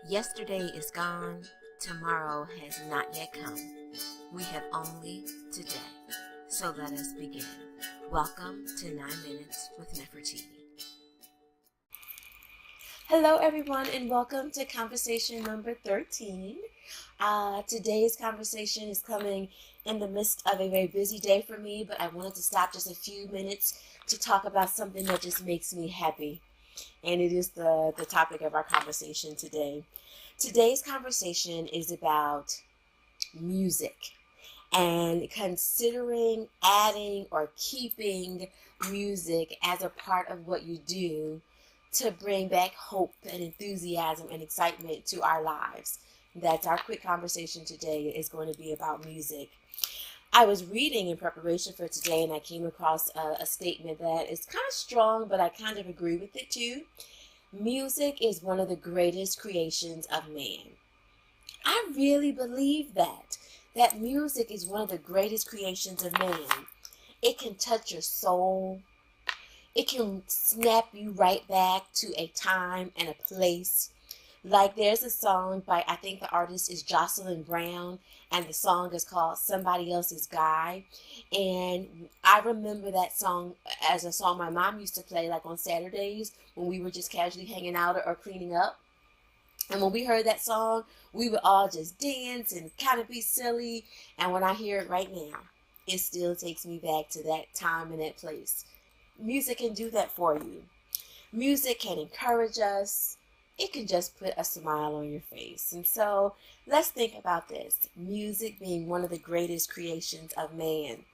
Yesterday is gone, tomorrow has not yet come. We have only today. So let us begin. Welcome to 9 Minutes with Nefertiti. Hello, everyone, and welcome to conversation number 13. Today's conversation is coming in the midst of a very busy day for me, but I wanted to stop just a few minutes to talk about something that just makes me happy. And it is the topic of our conversation today. Today's conversation is about music and considering adding or keeping music as a part of what you do to bring back hope and enthusiasm and excitement to our lives. That's our quick conversation today is going to be about music. I was reading in preparation for today and I came across a statement that is kind of strong, but I kind of agree with it too. Music is one of the greatest creations of man. I really believe that music is one of the greatest creations of man. It can touch your soul. It can snap you right back to a time and a place. Like there's a song by, I think the artist is Jocelyn Brown, and the song is called Somebody Else's Guy. And I remember that song as a song my mom used to play like on Saturdays when we were just casually hanging out or cleaning up. And when we heard that song, we would all just dance and kind of be silly. And when I hear it right now, it still takes me back to that time and that place. Music can do that for you. Music can encourage us. It can just put a smile on your face. And so let's think about this. Music being one of the greatest creations of man.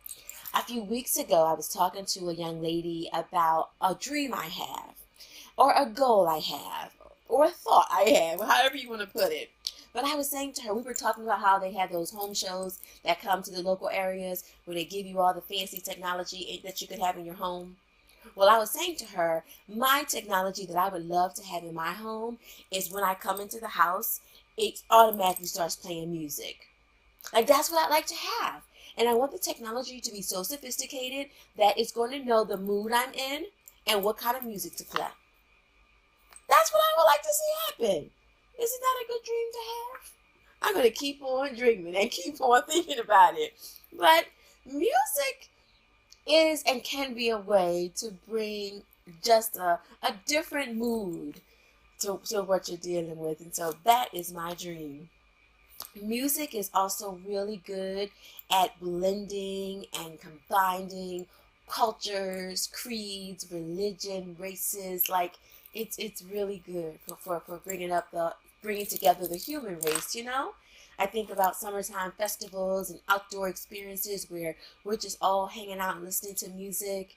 A few weeks ago, I was talking to a young lady about a dream I have, or a goal I have, or a thought I have, however you want to put it. But I was saying to her, we were talking about how they have those home shows that come to the local areas where they give you all the fancy technology that you could have in your home. Well, I was saying to her, my technology that I would love to have in my home is when I come into the house, it automatically starts playing music. Like that's what I'd like to have. And I want the technology to be so sophisticated that it's going to know the mood I'm in and what kind of music to play. That's what I would like to see happen. Isn't that a good dream to have? I'm going to keep on dreaming and keep on thinking about it. But music is and can be a way to bring just a different mood to what you're dealing with. And so that is my dream. Music is also really good at blending and combining cultures, creeds, religion, races. Like it's really good for bringing together the human race, you know? I think about summertime festivals and outdoor experiences where we're just all hanging out and listening to music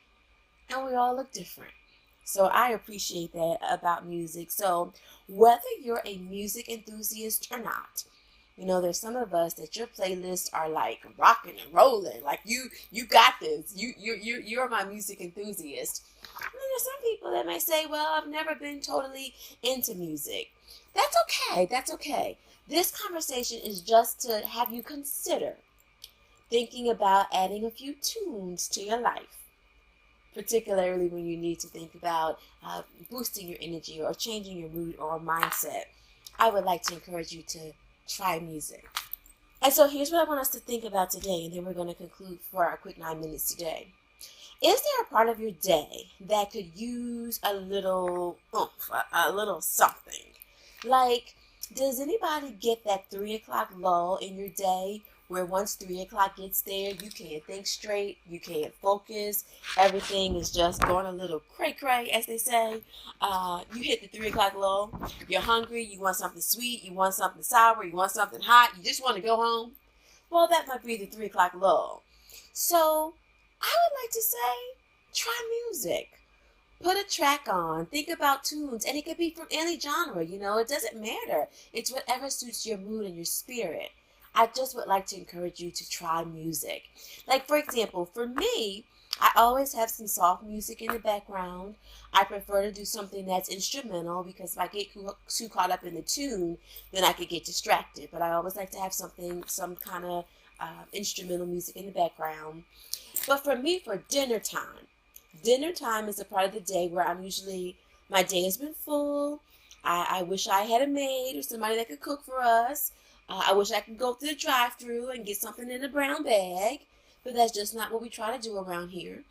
and we all look different. So I appreciate that about music. So whether you're a music enthusiast or not, you know, there's some of us that your playlists are like rocking and rolling. Like you got this. You're my music enthusiast. And then there's some people that may say, well, I've never been totally into music. That's okay. That's okay. This conversation is just to have you consider thinking about adding a few tunes to your life, particularly when you need to think about boosting your energy or changing your mood or mindset. I would like to encourage you to try music. And so here's what I want us to think about today, and then we're going to conclude for our quick 9 minutes today. Is there a part of your day that could use a little oomph, a little something? Like, does anybody get that 3 o'clock lull in your day where once 3 o'clock gets there, you can't think straight, you can't focus, everything is just going a little cray-cray, as they say. You hit the 3 o'clock lull, you're hungry, you want something sweet, you want something sour, you want something hot, you just want to go home? Well, that might be the 3 o'clock lull. So, I would like to say, try music. Put a track on, think about tunes, and it could be from any genre, you know, it doesn't matter. It's whatever suits your mood and your spirit. I just would like to encourage you to try music. Like, for example, for me, I always have some soft music in the background. I prefer to do something that's instrumental because if I get too caught up in the tune, then I could get distracted. But I always like to have some kind of instrumental music in the background. But for me, for dinner time is a part of the day where my day has been full. I wish I had a maid or somebody that could cook for us. I wish I could go through the drive-thru and get something in a brown bag, but that's just not what we try to do around here.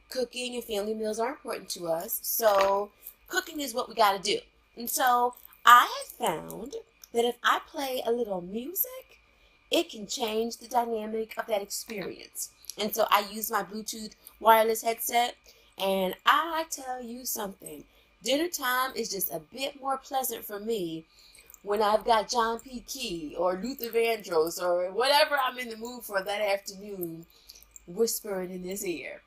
Cooking and family meals are important to us, so cooking is what we got to do. And so I have found that if I play a little music, it can change the dynamic of that experience. And so I use my Bluetooth wireless headset, and I tell you something, dinner time is just a bit more pleasant for me when I've got John P. Key or Luther Vandross or whatever I'm in the mood for that afternoon whispering in his ear.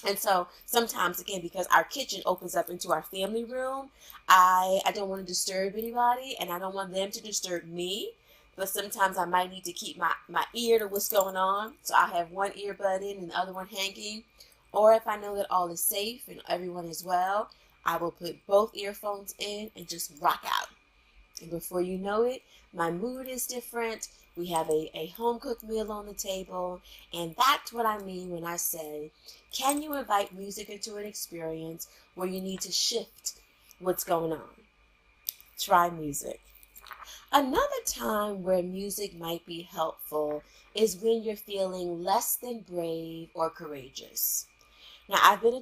And so sometimes, again, because our kitchen opens up into our family room, I don't want to disturb anybody, and I don't want them to disturb me. But sometimes I might need to keep my ear to what's going on. So I have one earbud in and the other one hanging. Or if I know that all is safe and everyone is well, I will put both earphones in and just rock out. And before you know it, my mood is different. We have a home-cooked meal on the table. And that's what I mean when I say, can you invite music into an experience where you need to shift what's going on? Try music. Another time where music might be helpful is when you're feeling less than brave or courageous. Now, I've been a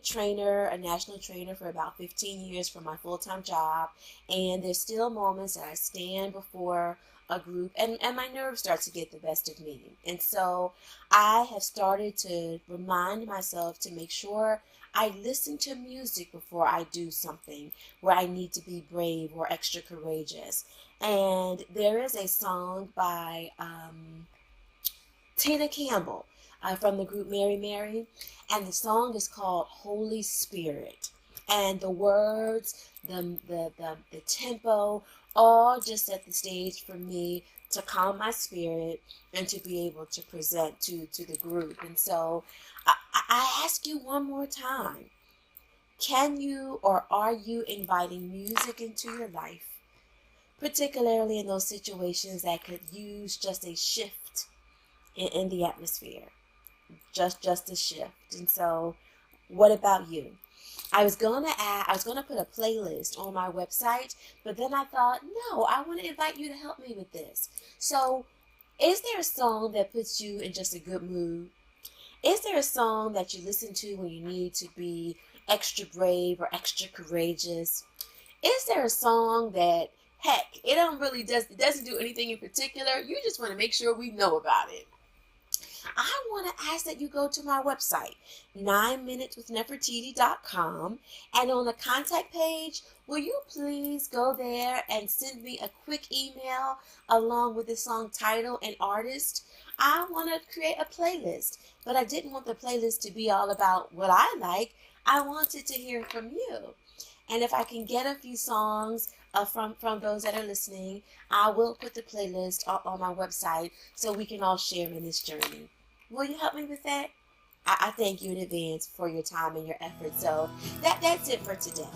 national trainer for about 15 years for my full-time job, and there's still moments that I stand before a group and my nerves start to get the best of me. And so I have started to remind myself to make sure I listen to music before I do something where I need to be brave or extra courageous. And there is a song by Tina Campbell from the group Mary Mary, and the song is called Holy Spirit. And the words, the tempo, all just set the stage for me to calm my spirit and to be able to present to the group. And so I ask you one more time, can you or are you inviting music into your life, particularly in those situations that could use just a shift in the atmosphere? Just a shift. And so what about you? I was gonna put a playlist on my website, but then I thought, no, I want to invite you to help me with this. So is there a song that puts you in just a good mood? Is there a song that you listen to when you need to be extra brave or extra courageous? Is there a song that, heck, it doesn't do anything in particular, you just want to make sure we know about it? I want to ask that you go to my website, 9minuteswithnefertiti.com, and on the contact page, will you please go there and send me a quick email along with the song title and artist? I want to create a playlist, but I didn't want the playlist to be all about what I like. I wanted to hear from you. And if I can get a few songs from those that are listening, I will put the playlist on my website so we can all share in this journey. Will you help me with that? I thank you in advance for your time and your effort. So that's it for today.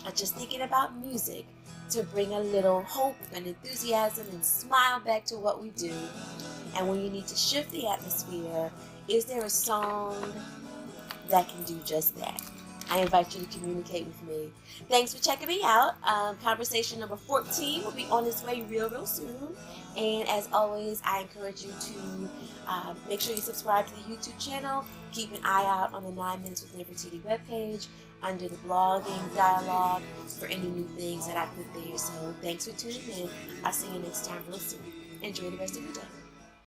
I'm just thinking about music to bring a little hope and enthusiasm and smile back to what we do. And when you need to shift the atmosphere, is there a song that can do just that? I invite you to communicate with me. Thanks for checking me out. Conversation number 14 will be on its way real soon. And as always, I encourage you to make sure you subscribe to the YouTube channel. Keep an eye out on the 9 Minutes with Nefertiti webpage under the blogging dialogue for any new things that I put there. So thanks for tuning in. I'll see you next time real soon. Enjoy the rest of your day.